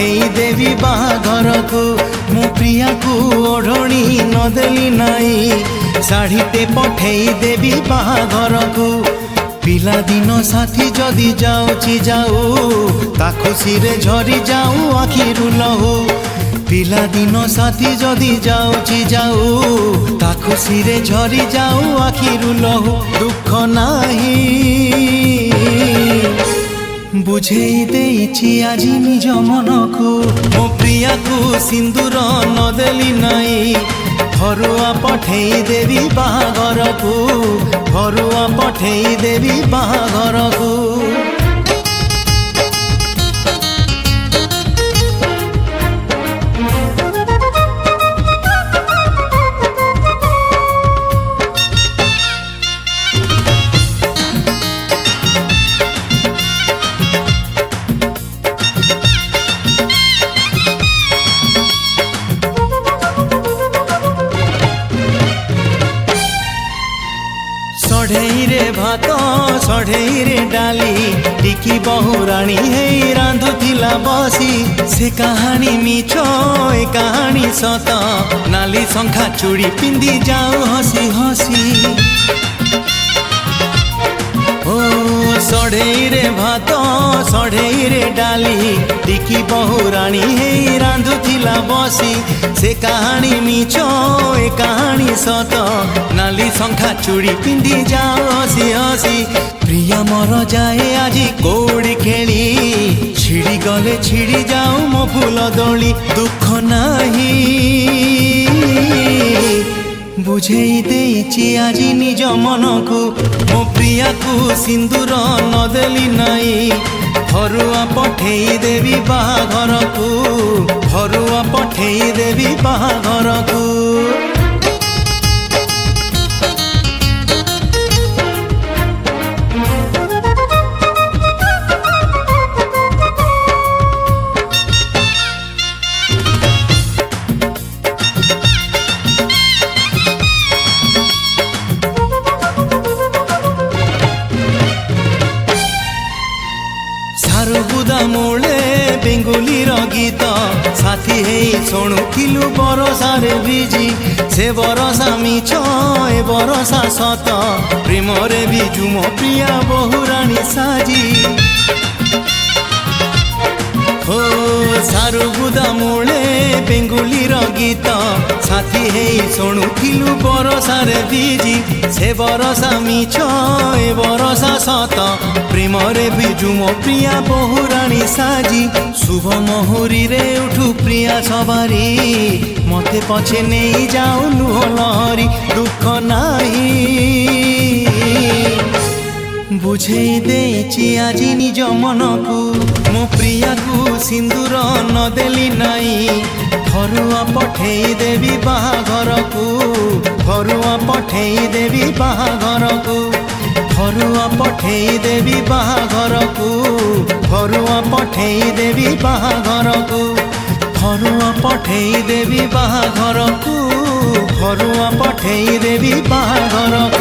पठेई देवी बाहाघर को मो प्रिया को ओढ़णी नदेली नाई शाढ़ीटे पठेई देवी बाहाघर को पिला दिन साथी जदि जाऊची जाऊ ता खुशी रे झरी जाऊ आखिरु लहू पिला दिन साथी जदि जाऊची जाऊ ता खुशी रे झरी जाऊ आखिरु लहू दुख नाही बुझेई देइछि आजी निज मन को मो प्रिया को सिंदूर नदेली नाई घरुआ पठेई देवी बाहाघर को घरुआ पठेई देवी बाहाघर को सढ़ई रे भात सढ़ई रे डाली टिकी बहुराणी हे रांधुथिला बसी से कहानी मिछ ए कहानी सत नाली शंखा चूड़ी पिंदी जाऊ हसी हसी ओ सढ़ई रे भात सढ़ई रे डाली टिकी बहुराणी हे रांधुथिला बसी से कहानी मिछ ए कहानी सत नाली शंखा चूड़ी पिंदी जाओ हसी हसी प्रिया मोर जाए आजी कौड़ी खेली छिड़ी गले छिड़ी जाऊ मो फूल दोली दुख नाही बुझेई देइछि आजी निज मन को मो प्रिया को सिंदूर नदेली नाई घरुआ पठेई देवी बाहाघर को घरुआ पठेई देवी बाहाघर को सारुबुदा मूले बेंगुली गीत साथी हे शुणुलु बरसा रे बिजी से बरसा मिछ ए बरसा सत प्रेम रे बिजु मो प्रिया बहुराणी साजी हो सारुबुदा मूले बेंगुली गीत साथी हे शुणुलु बरसा रे बिजी से बरसा मिछ ए बरसा सत प्रेम रे बिजु मो प्रिया बहुराणी साजी शुभ मुहूरी रे उठू प्रिया सवारी मते पछे नहीं जाऊ लुह लहरी दुख नाही बुझेई देइछि आजी निज मन को मो प्रिया को सिंदूर नदेली नाई घरुआ पठेई देवी बाहाघर को घरुआ पठेई देवी बाहाघर को घरुआ पठेई देवी बाहाघर को घरुआ पठेई देवी बाहाघर को घरुआ पठेई देवी बाहाघर को घरुआ पठेई देवी बाहाघर को।